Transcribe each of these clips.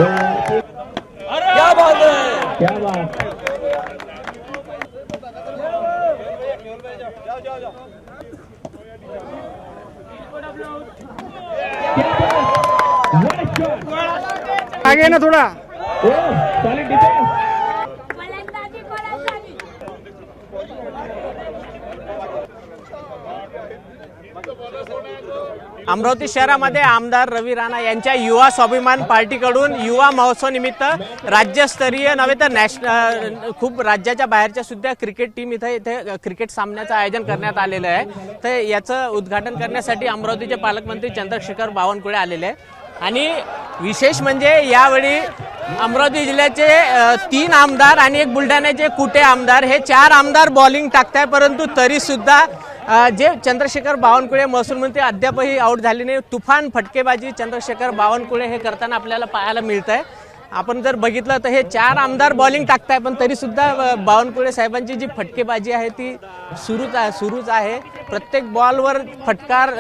क्या बात है, क्या बात। आगे ना थोड़ा अमरावती शहरामध्ये आमदार रवी राणा यांच्या युवा स्वाभिमान पार्टीकडून युवा महोत्सव निमित्त राज्यस्तरीय नव्हे तर नॅशनल खूप राज्याच्या बाहेरच्या सुद्धा क्रिकेट टीम इथे क्रिकेट सामन्याचं आयोजन करण्यात आलेलं आहे। तर याचं उद्घाटन करण्यासाठी अमरावतीचे पालकमंत्री चंद्रशेखर बावनकुळे आलेले आहे आणि विशेष म्हणजे यावेळी अमरावती जिल्ह्याचे 3 आमदार आणि एक बुलढाण्याचे कुटे आमदार हे 4 आमदार बॉलिंग टाकताय, परंतु तरी सुद्धा जे चंद्रशेखर बावनकुळे महसूल मंत्री अद्यापही आउट झाले नाही। तुफान फटकेबाजी चंद्रशेखर बावनकुळे हे करताना आपल्याला पाहायला मिळत आहे। आपण जर बघितलं तर हे 4 आमदार बॉलिंग टाकताय, पण तरी सुद्धा बावनकुळे साहेबांची जी फटकेबाजी आहे ती सुरूच आहे। प्रत्येक बॉलवर फटकार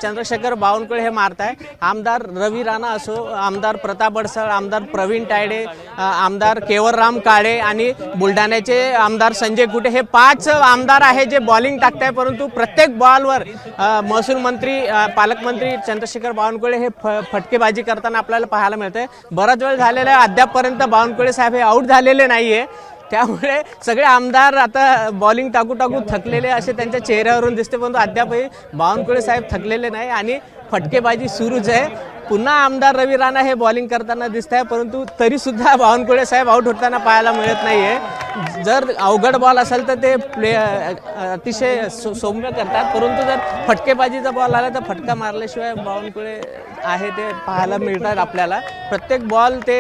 चंद्रशेखर बावनकुळे हे मारताय। आमदार रवी राणा असो, आमदार प्रताप अडसळ, आमदार प्रवीण तायडे, आमदार केवलराम काळे आणि बुलढाण्याचे आमदार संजय कुटे हे 5 आमदार आहे जे बॉलिंग टाकताय, परंतु प्रत्येक बॉलवर महसूल मंत्री पालकमंत्री चंद्रशेखर बावनकुळे हे फटकेबाजी करताना आपल्याला पाहायला मिळते। बराच वेळ झालेला अद्यापपर्यंत बावनकुळे साहेब हे आउट झालेले नाहीये, त्यामुळे सगळे आमदार आता बॉलिंग टाकू थकलेले असे त्यांच्या चेहऱ्यावरून दिसते, परंतु अद्यापही बावनकुळे साहेब थकलेले नाही आणि फटकेबाजी सुरूच आहे। पुन्हा आमदार रवी राणा हे बॉलिंग करताना दिसत आहे, परंतु तरी सुद्धा बावनकुळे साहेब आउट होताना पाहायला मिळत नाहीये। जर अवघड बॉल असेल तर ते प्ले अतिशय सौम्य करतात, परंतु जर फटकेबाजीचा बॉल आला तर फटका मारल्याशिवाय बावनकुळे आहे ते पाहायला मिळतात आपल्याला। प्रत्येक बॉल ते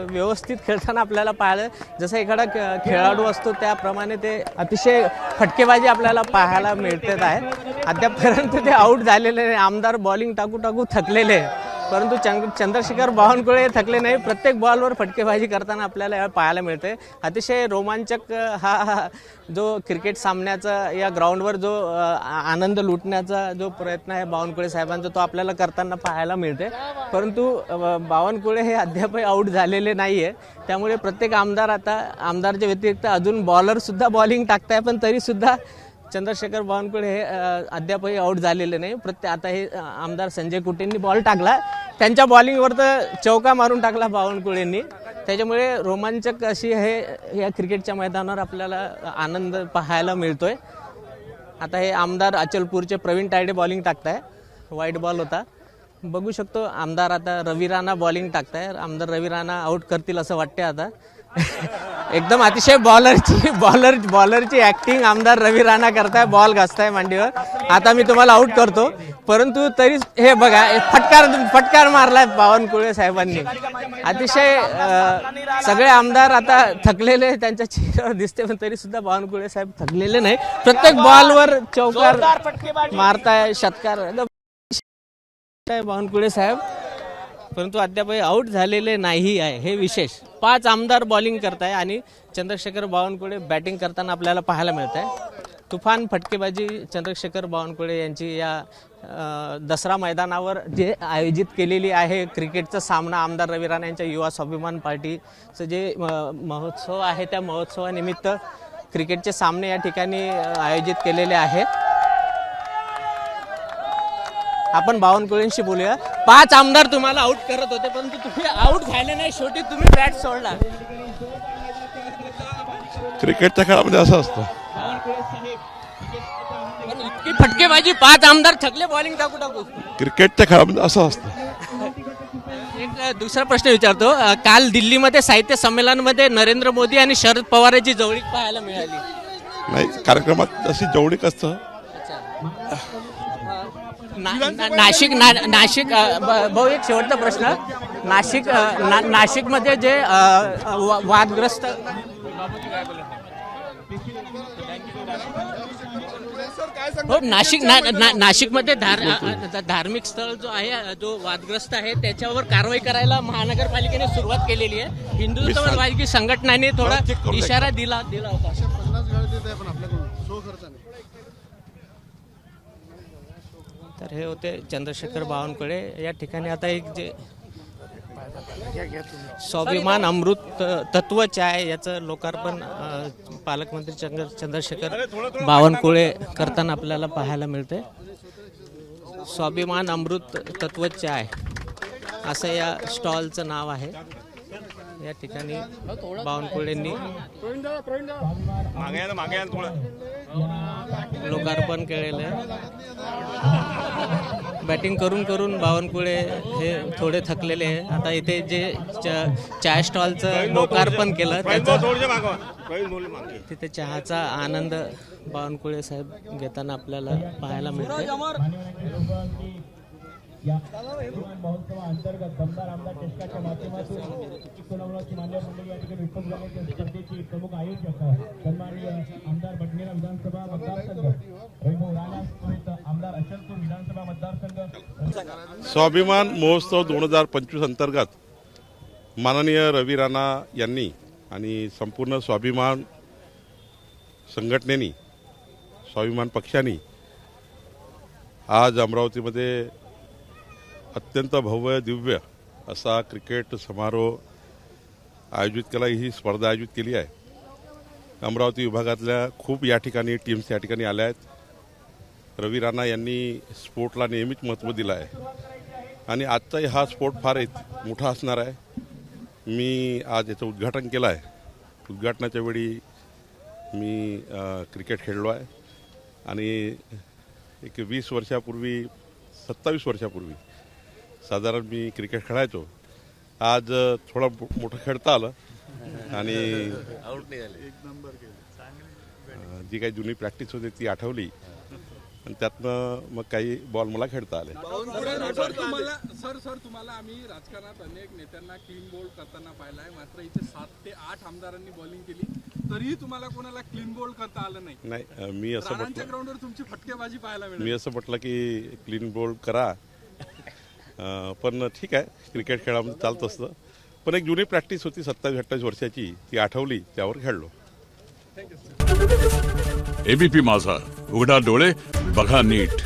व्यवस्थित खेळताना आपल्याला पाहायला, जसं एखादा खेळाडू असतो त्याप्रमाणे ते अतिशय फटकेबाजी आपल्याला पाहायला मिळत आहे। अद्यापपर्यंत ते आउट झालेले नाही, आमदार बॉलिंग टाकू थकलेले, परंतु चंद्रशेखर बावनकुळे थकले नाही। प्रत्येक बॉलवर फटकेबाजी करताना आपल्याला पाहायला मिळते। अतिशय रोमांचक हा जो क्रिकेट सामन्याचा या ग्राउंडवर जो आनंद लुटण्याचा जो प्रयत्न आहे बावनकुळे साहेबांचा तो आपल्याला करताना पाहायला मिळते, परंतु बावनकुळे हे अद्यापही आउट झालेले नाहीये। त्यामुळे प्रत्येक आमदारच्या व्यतिरिक्त अजून बॉलर सुद्धा बॉलिंग टाकताय, पण तरी सुद्धा चंद्रशेखर बावनकुळे हे अद्यापही आउट झालेले नाही। आता हे आमदार संजय कुटेंनी बॉल टाकला, त्यांच्या बॉलिंगवर तर चौका मारून टाकला बावनकुळेंनी, त्याच्यामुळे रोमांचक अशी हे या क्रिकेटच्या मैदानावर आपल्याला आनंद पाहायला मिळतोय। आता हे आमदार अचलपूरचे प्रवीण तायडे बॉलिंग टाकताय, वाईट बॉल होता, बघू शकतो। आमदार आता रवी राणा बॉलिंग टाकताय, आमदार रवी राणा आउट करतील असं वाटते आता। एकदम अतिशय बॉलरची ऍक्टिंग आमदार रवी राणा करताय, बॉल घासताय मांडीवर। आता मी तुम्हाला आउट करतो, परंतु तरी हे बघा फटकार मारलाय बावनकुळे साहेबांनी। अतिशय सगळे आमदार आता थकलेले त्यांच्या चेहऱ्यावर दिसते, पण तरी सुद्धा बावनकुळे साहेब थकलेले नाही। प्रत्येक बॉलवर चौकार मारताय, षटकार बावनकुळे साहेब, परंतु अद्यापही आउट झालेले नाही आहे, हे विशेष। 5 आमदार बॉलिंग करताय आणि चंद्रशेखर बावनकुळे बॅटिंग करताना आपल्याला पाहायला मिळत आहे। तुफान फटकेबाजी चंद्रशेखर बावनकुळे यांची या दसरा मैदानावर जे आयोजित केलेली आहे क्रिकेटचा सामना आमदार रवी राणा यांच्या युवा स्वाभिमान पार्टीचं जे महोत्सव आहे, त्या महोत्सवानिमित्त क्रिकेटचे सामने या ठिकाणी आयोजित केलेले आहेत। आपण बावनकुळेंशी बोलूया। 5 आमदार तुम्हाला आउट करत होते, परंतु तुम्ही आउट झाले नाही, शेवटी तुम्ही बॅट सोडला। क्रिकेटच्या खेळामध्ये असं असतं, इतकी फटकेबाजी, 5 आमदार थकले बॉलिंग टाकू। क्रिकेटच्या खेळामध्ये असं असतं। एक दुसरा प्रश्न विचारतो, काल दिल्लीमध्ये साहित्य संमेलनामध्ये नरेंद्र मोदी आणि शरद पवारांची जवळीक पाहायला मिळाली नाही, कार्यक्रमात अशी जवळीक असतं। नाशिक भाऊ, एक शेवटचा प्रश्न, नाशिकमध्ये जे वादग्रस्त हो नाशिकमध्ये धार्मिक स्थळ जो आहे, जो वादग्रस्त आहे, त्याच्यावर कारवाई करायला महानगरपालिकेने सुरुवात केलेली आहे। हिंदुत्ववादी संघटनांनी थोडा इशारा दिला होता। तर हे होते चंद्रशेखर बावनकुळे। या ठिकाणी आता एक जे स्वाभिमान अमृत तत्व चाय याचं लोकार्पण पालकमंत्री चंद्रशेखर बावनकुळे करताना आपल्याला पाहायला मिळते. स्वाभिमान अमृत तत्व चाय असं या स्टॉलचं नाव आहे. या ठिकाणी बावनकुळेंनी लोकार्पण केलेलं आहे. बॅटिंग करून करून बावनकुळे हे थोडे थकलेले आहे. आता इथे जे चाय स्टॉलचं लोकार्पण केलं त्याचं तिथे चहाचा आनंद बावनकुळे साहेब घेताना आपल्याला पाहायला मिळते. या महोत्सवाअंतर्गत दमदार आमदार टिचकाच्या माध्यमातून सोनवण्याची मान्यवर मंडळी या ठिकाणी उपस्थित झाले. स्पर्धेचे प्रमुख आयोजक सन्माननीय आमदार बडनेरा विधानसभा मतदारसंघ, वैभव राणा सहित आमदार अचलपूर विधानसभा मतदारसंघ. स्वाभिमान महोत्सव 2025 अंतर्गत माननीय रवी राणा यांनी आणि संपूर्ण स्वाभिमान संघटनेनी, स्वाभिमान पक्षाने आज अमरावतीमध्ये अत्यंत भव्य दिव्य असा क्रिकेट समारोह आयोजित केला. ही स्पर्धा आयोजित केली आहे. अमरावती विभागातल्या खूप या ठिकाणी टीम्स या ठिकाणी आल्या आहेत. रवी राणा यांनी स्पोर्टला नेहमीच महत्त्व दिलं आहे आणि आजचाही हा स्पोर्ट फार मोठा असणार आहे. मी आज याचं उद्घाटन केलं आहे. उद्घाटनाच्या वेळी मी क्रिकेट खेळलो आहे आणि एक 20 वर्षापूर्वी 27 वर्षापूर्वी साधारण मी क्रिकेट खेळायचो. आज थोडा मोठं खेळता आलं आणि जी काही जुनी प्रॅक्टिस होती ती आठवली आणि त्यातनं मग काही बॉल मला खेळता आले. सर तुम्हाला आम्ही राजकारणात अनेक नेत्यांना क्लीन बोल्ड करताना पाहिलं आहे, मात्र इथे 7 ते 8 आमदारांनी बॉलिंग केली तरीही तुम्हाला कोणाला क्लीन बोल्ड करता आलं नाही. नाही, मी असं म्हटलं, ग्राउंडवर तुमची फटकेबाजी पाहायला मिळाली. मी असं म्हटलं की क्लीन बोल्ड करा, पण ठीक आहे, क्रिकेट खेळामध्ये चालत असतं. पण एक जुनी प्रॅक्टिस होती 27-28 वर्षाची, ती आठवली, त्यावर खेळलो. एबीपी माझा, उघडा डोळे बघा नीट.